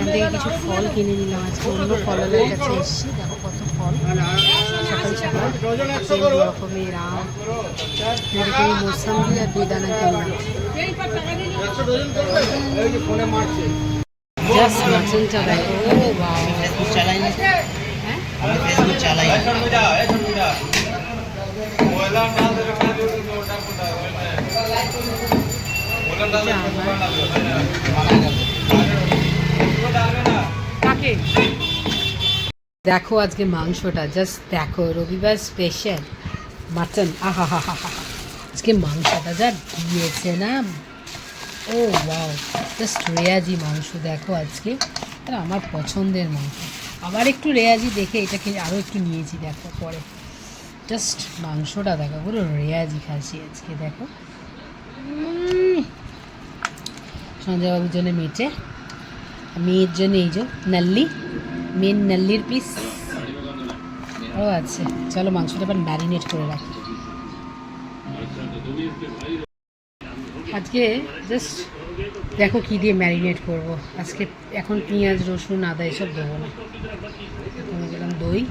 এখান থেকে কিছু ফল কিনে নিলাম। আজকে অন্য ফলের কাছে এসেছি। দেখো কত ফল, সকাল সকাল 3 রকমের আম, এরকমই মৌসম্বি আর বেদানা কিনলাম। জাস্ট মাটনটা দেখো, ও বাবা, চালাই না, হ্যাঁ আমি ফেসবুক চালাই না। দেখো আজকে মাংসটা, জাস্ট দেখো, রবিবার স্পেশাল মাটন। আহা হা হা হা, আজকে মাংসটা যা দিয়েছে না, ও ওয়াও, জাস্ট রেয়াজি মাংস। দেখো আজকে আর আমার পছন্দের মাংস, আবার একটু রেয়াজি দেখে এটাকে আরও একটু নিয়েছি। দেখো পরে জাস্ট মাংসটা দেখো, পুরো রেয়াজি খাসি আজকে। দেখো সঞ্জয়বাবুর জন্য মেটে, মেয়ের জন্য এই যে নাল্লি, মেন নাল্লির পিস। ও আচ্ছা, চলো মাংসটা আবার ম্যারিনেট করে রাখি। আজকে জাস্ট দেখো কী দিয়ে ম্যারিনেট করব আজকে। এখন পেঁয়াজ রসুন আদা এসব দেবো না। এখানে দিলাম দই,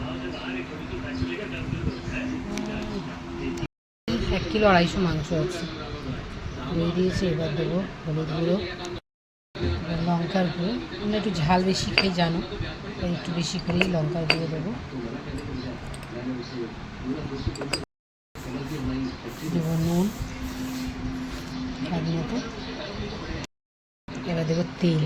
1 কিলো 250 মাংস আছে, দই দিয়েছি। এবার দেবো হলুদ গুঁড়ো, লঙ্কার গুঁড়ো, আমরা একটু ঝাল বেশি খাই জানো, তাই একটু বেশি করেই লঙ্কার গুঁড়ো দেবো। দেবো নুন স্বাদ মতো। এবার দেবো তেল।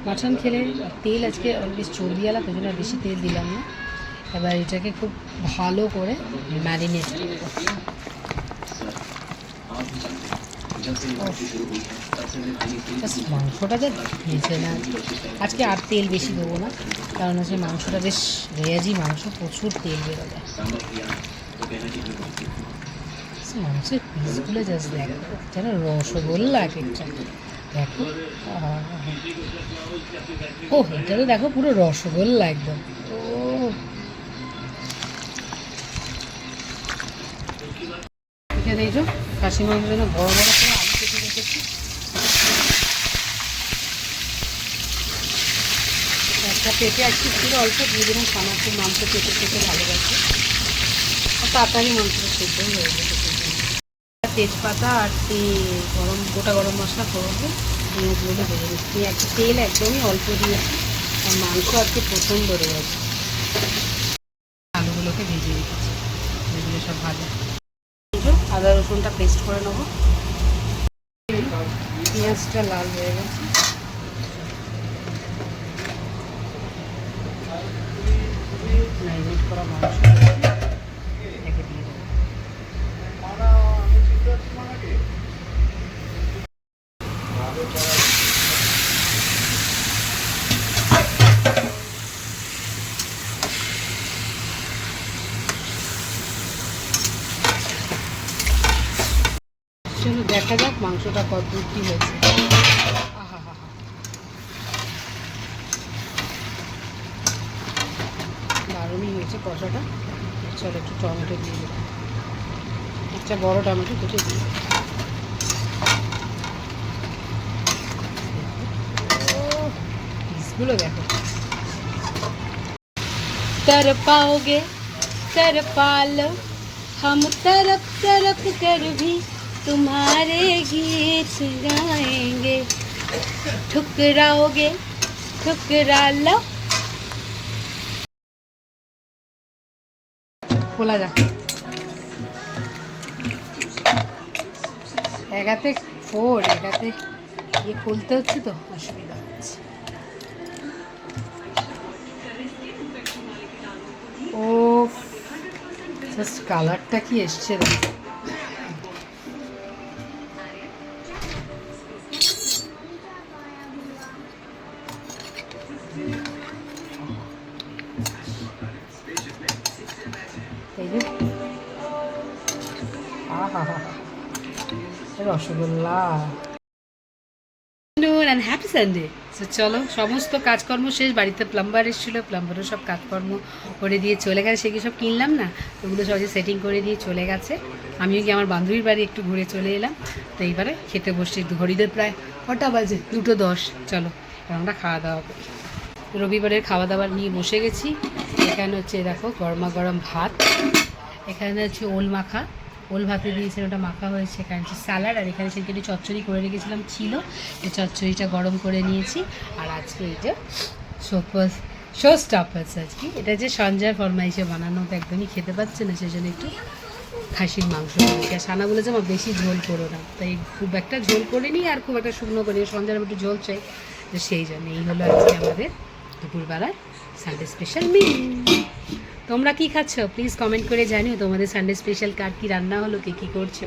মাটন খেলে তেল আজকে বেশ চর্বিওয়ালা, তো জন্য বেশি তেল দিলাম না। এবার এটাকে খুব ভালো করে ম্যারিনেট করবো। মাংসটা যা দিয়েছে না আজকে, আর তেল বেশি দেবো না, কারণ হচ্ছে মাংসটা বেশ রেয়াজি মাংস, প্রচুর তেল বেরোবে। মাংসের পিসগুলো জাস্ট দেখো, যেন রসগোল্লা এক একটা। দেখো ও, এটা তো দেখো পুরো রসগোল্লা একদম। ও এখানে এই যে খাসি মাংসের জন্য বড় বড় করে আলু কেটে রেখেছি। একটা পেটে আজকে ছিল অল্প, দিয়ে দিলাম সামান্য, মাংস পেটে পেটে ভালোবাসে, আর তাড়াতাড়ি মাংসটা সেদ্ধ হয়ে গেছে। তেজপাতা আর গোটা গরম মশলা করবো, পেঁয়াজগুলো ভেজে নিচ্ছি। একটা তেল একদমই অল্প দিয়েছি, আর মাংস আজকে প্রচণ্ড রয়েছে। আলুগুলোকে ভেজে রেখেছি, এগুলো সব ভাজা। আদা রসুনটা পেস্ট করে নেবো। পেঁয়াজটা লাল হয়ে গেছে, ম্যারিনেট করা মাংস একে দিয়ে দেবো। চলো দেখা যাক মাংসটা কত কী হয়েছে। আহা হা হা, দারুণই হয়েছে কষাটা। চলো একটু টমেটো দিয়ে দেবো, একটা বড় টমেটো কেটে দিই। পিসগুলো দেখো, तर पाओगे तर पालो, हम तरफ तरफ कर भी तुम्हारे गीत गाएंगे, ठुकराओगे ठुकरा लो। খোলা যাক, একাতে ফোর, একাতে ইয়ে খুলতে হচ্ছে তো অসুবিধা হচ্ছে। ও জাস্ট কালারটা কি এসছে দেখো। এই যে আহা হা, rasgulla. And happy Sunday. So চলো, সমস্ত কাজকর্ম শেষ, বাড়িতে প্লাম্বার এসেছিলো, প্লাম্বারও সব কাজকর্ম করে দিয়ে চলে গেছে। সেগুলো সব কিনলাম না, ওগুলো সবাই সেটিং করে দিয়ে চলে গেছে। আমিও গিয়ে আমার বান্ধবীর বাড়ি একটু ঘুরে চলে এলাম। তো এইবারে খেতে বসছি, ঘড়িতে প্রায় কটা বাজে, 2:10। চলো কারণ আমরা খাওয়া দাওয়া করি। রবিবারের খাওয়া দাওয়া নিয়ে বসে গেছি। এখানে হচ্ছে দেখো গরমা গরম ভাত, এখানে হচ্ছে ওল মাখা, ওল ভাতে দিয়েছেন, ওটা মাখা হয়েছে। এখানে হচ্ছে স্যালাড, আর এখানে সেদিকে একটু চচ্চড়ি করে রেখেছিলাম ছিল, এই চচ্চড়িটা গরম করে নিয়েছি। আর আজকে এইটা শো স্টপার্স আজকে, এটা যে সঞ্জয় ফরমাইশে বানানো, তো একদমই খেতে পাচ্ছে না, সেই জন্য একটু খাসির মাংস করেছি। আর সানা বলেছে আমার বেশি ঝোল করো না, তাই খুব একটা ঝোল করিনি আর খুব একটা শুকনো করিনি, সঞ্জয়ের একটু ঝোল চাই, তো সেই জন্য এই হলো আজকে আমাদের দুপুরবেলার সানডে স্পেশাল মিল। তোমরা কি খাচ্ছ প্লিজ কমেন্ট করে জানিও, তোমাদের সানডে স্পেশাল কার কী রান্না হলো, কে কী করছো।